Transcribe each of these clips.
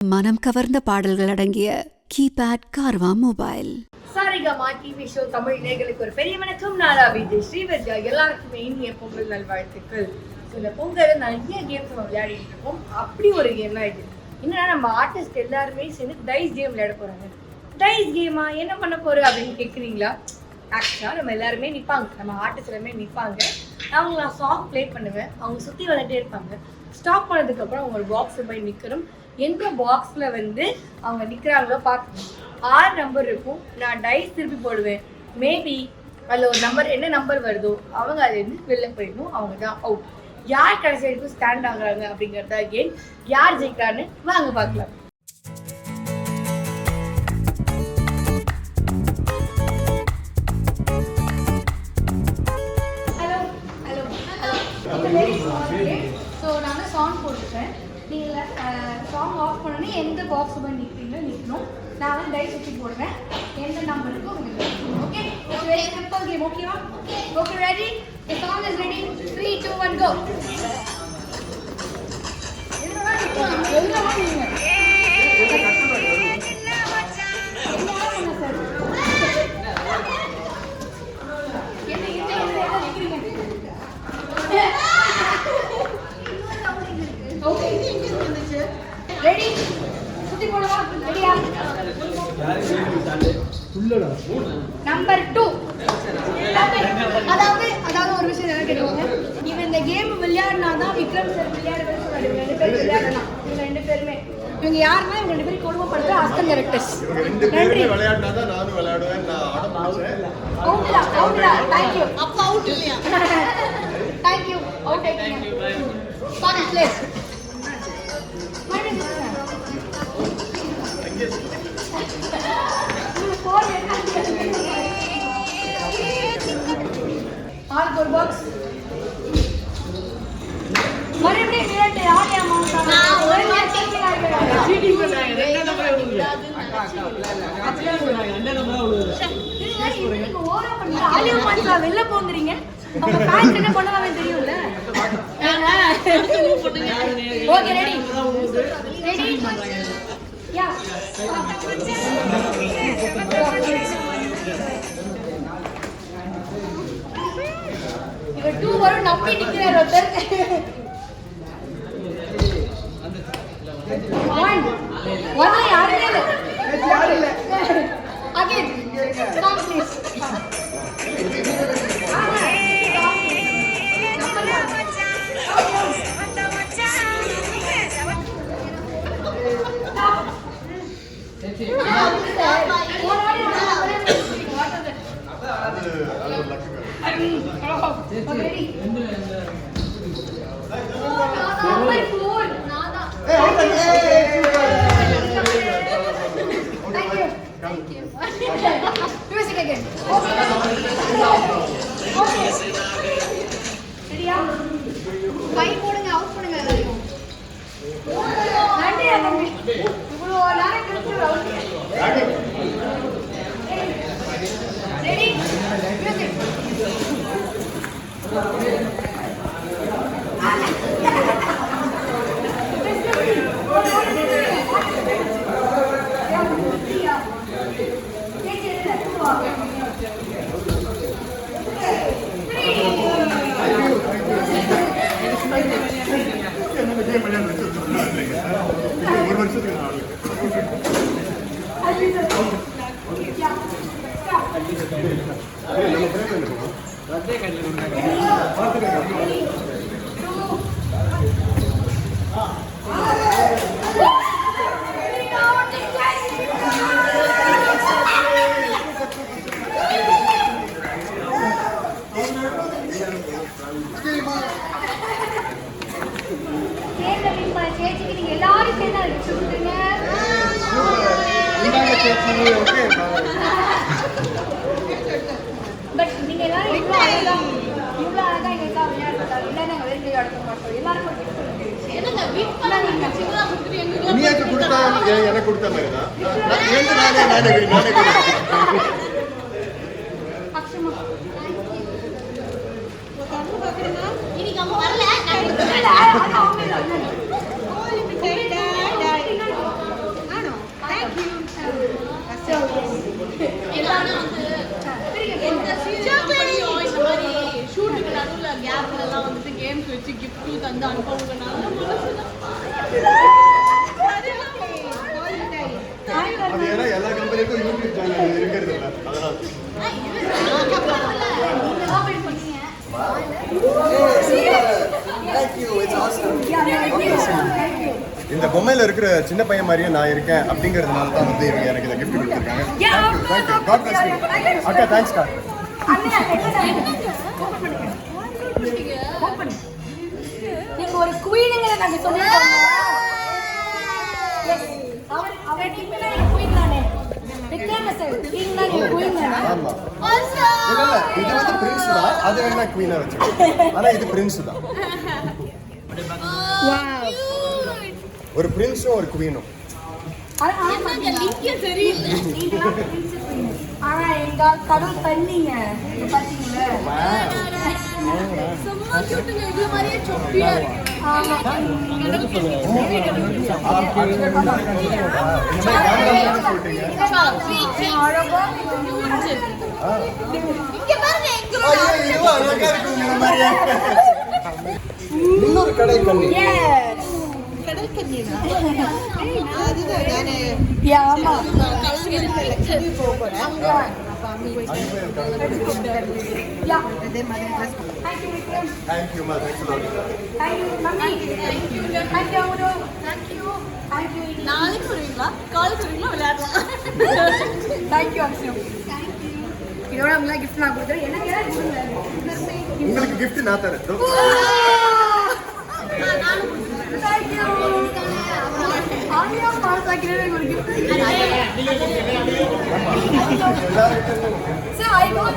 மனம் கவர்ந்த பாடல்கள் அடங்கிய keypad Carvaan mobile. Saregama TV show Tamil நேயர்களுக்கு ஒரு பெரிய வணக்கம். நான் விஜய் ஸ்ரீவர்ஜா. எல்லாருக்குமே இனிய பொங்கல் நல்வாழ்த்துக்கள். இந்த பொங்கல் நிறைய கேம்ஸ் நம்ம விளையாடிட்டு இருக்கோம். அப்படி ஒரு கேம் தான் இது. என்னன்னா நம்ம ஆர்டிஸ்ட் எல்லாருமே சேர்ந்து டைஸ் கேம் விளையாட போறாங்க. டைஸ் கேமா என்ன பண்ண போறோம் அப்படின்னு கேட்குறீங்களா? ஆக்சுவலாக நம்ம எல்லாருமே நிற்பாங்க, நம்ம ஆர்டிஸ்ட் எல்லாமே நிற்பாங்க. நான் சாங் ப்ளே பண்ணுவேன், அவங்க சுற்றி விளையாட்டே இருப்பாங்க. ஸ்டாப் பண்ணதுக்கப்புறம் அவங்க ஒரு பாக்ஸில் போய் நிற்கணும். எந்த பாக்ஸில் அவங்க நிற்கிறாங்களோ பார்க்கணும். 6 நம்பர் இருக்கும். நான் டைஸ் திருப்பி போடுவேன். மேபி அதில் ஒரு நம்பர் என்ன நம்பர் வருதோ அவங்க அதுலேருந்து வெளில போயிடணும். அவங்க தான் அவுட். யார் கடைசி வரைக்கும் ஸ்டாண்ட் ஆகுறாங்க அப்படிங்கிறதா கேம். யார் ஜெயிக்கிறான்னு வாங்க பார்க்கலாம். ஸோ நான் சாங் போட்டுருக்கேன். நீங்கள் சாங் ஆஃப் பண்ணோன்னே எந்த பாக்ஸ் போய் நிற்கிறீங்களோ நிற்கணும். நான் டைஸ் சுற்றி போடுறேன். எந்த நம்பருக்கு உங்களுக்கு ஓகே? Very simple game. ஓகேவா? Okay, ready? The song is ready. 3, 2, 1 go. Ready? சுத்தி போடுவா? ரெடியா? நம்பர் 2. அதாவது ஒரு விஷயம் என்ன கேட்குவாங்க, இவன் இந்த கேம் விளையாடினா தான் விக்ரம் சார் விளையாடுறதுன்னு சொன்னாரு. 2 பேர் விளையாடலாம். இவங்க 2 பேருமே இவங்க யாருன்னா இவங்க 2 பேரும் கொடுமைப்படுத்துற அஸ்டன் கேரக்டர்ஸ். நன்றி. விளையாடினா தான் நானும் விளையாடுவேன். நான் ஆடமாட்டேன். அவுட்லா. Thank you. அப்ப அவுட் இல்லையா? Thank you. அவுட் ஆயிட்டீங்க. Start please. ஆளுக்கு ஒரு பாக்ஸ். மறுபடியும் விளையாட்டு யாரையா மாட்டாங்க? ஒரு மேட்ச் சீட்டிங் பண்றாங்க. 2 நம்பர் விடுங்க. நீங்க ஓவரா பண்ணீங்க. ஆலிவ் மான்சா வெளில போங்கறீங்க. அவங்க ஃபேன்ஸ் என்ன பண்ணுவாங்க தெரியும்ல? Okay, ready? ரெடி? யா. இவர் 2 வரும் நம்பி நிக்கிறார் ஒருத்தர். 1 யாருமே இல்ல. Again stop please. கை போடுங்க, அவுட் பண்ணுங்க எல்லாரும். நன்றி தம்பி. இவ்வளோ நேரம் கழிச்சு அவுட். ரெடி? மியூசிக். எல்லாரும் சேர்ந்து பட் நீங்க எல்லாரும் இவ்வளோ அழகா எங்களுக்காக விளையாடுறதா இல்லை, நாங்கள் வெளியே விளையாட மாட்டோம். எல்லாருக்கும் எனக்கு கொடுத்த மாதிரி தான். இன்னைக்கு அவங்க வரல. பொம்மையில இருக்கிற சின்ன பையன் மாதிரியே நான் இருக்கேன் அப்படிங்கிறதுனால தான் வந்து இவங்க எனக்கு இந்த கிஃப்ட் கொடுத்துருக்காங்க. அக்கா தேங்க்ஸ்க்கா. நீங்க ஒரு குயினுங்க நாங்க சொல்லிட்டோம். அவர் கிங்னா குயின் தானே. விக்ரம சார் கிங்னா குயின் தானே. ஆமா. இல்ல இது வந்து பிரின்ஸ் தான். அது வேணா குயினா வச்சுக்கோ. ஆனா இது பிரின்ஸ் தான். வாவ். ஒரு பிரின்ஸும் ஒரு குயினும். ஆனா லிங்கே சரியில்லை. நீங்க பிரின்ஸ் குயின். ஆனா எங்க கடவுள் தண்ணிங்க. பாத்தீங்களா? சும்மா கியூட்டுங்க இது மாதிரியே சொப்பியா இருக்கு. ஆமா. இன்னொரு கடல் கண்ணி. கடல் கண்ணியா? அதுதான் நானே. ஆமா. Yeah. Thank you, Vikram. Thank you, ma. Thanks a lot. Thank you, Mummy. Thank you. Thank you, Amudu. Thank you. Thank you. நாளைக்கு வருவீங்களா? காலேஜ் வருவீங்களா? விளையாடலாம். Thank you, Akshu. Thank you. இதோட உங்களுக்கு gift நான் கொடுக்குறேன். என்ன கேரட் கொடுங்க. உங்களுக்கு gift நான் தரேன். Thank you. ஆரியா பாசாக்கிரே ஒரு gift. Sir, I got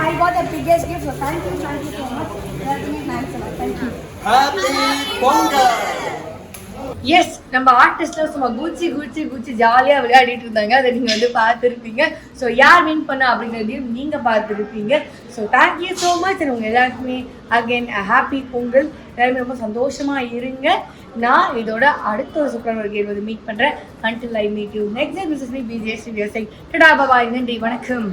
I got the biggest gift, so thank you so much. Thank you. Happy Pongal. Yes நம்ம ஆர்டிஸ்ட்லாம் சும்மா குச்சி ஜாலியாக விளையாடிட்டு இருந்தாங்க. அதை நீங்கள் வந்து பார்த்துருப்பீங்க. ஸோ யார் வின் பண்ணா அப்படிங்கிறதையும் நீங்கள் பார்த்துருப்பீங்க. So thank you so much. உங்கள் எல்லாருக்குமே அகெயின் ஹாப்பி பொங்கல். எல்லாருமே ரொம்ப சந்தோஷமாக இருங்க. நான் இதோட அடுத்த ஒரு சூப்பரான ஒரு கேம் வந்து மீட் பண்ணுறேன். Until I meet you next time. This is me Vijay Sri. Tata bye. நன்றி, வணக்கம்.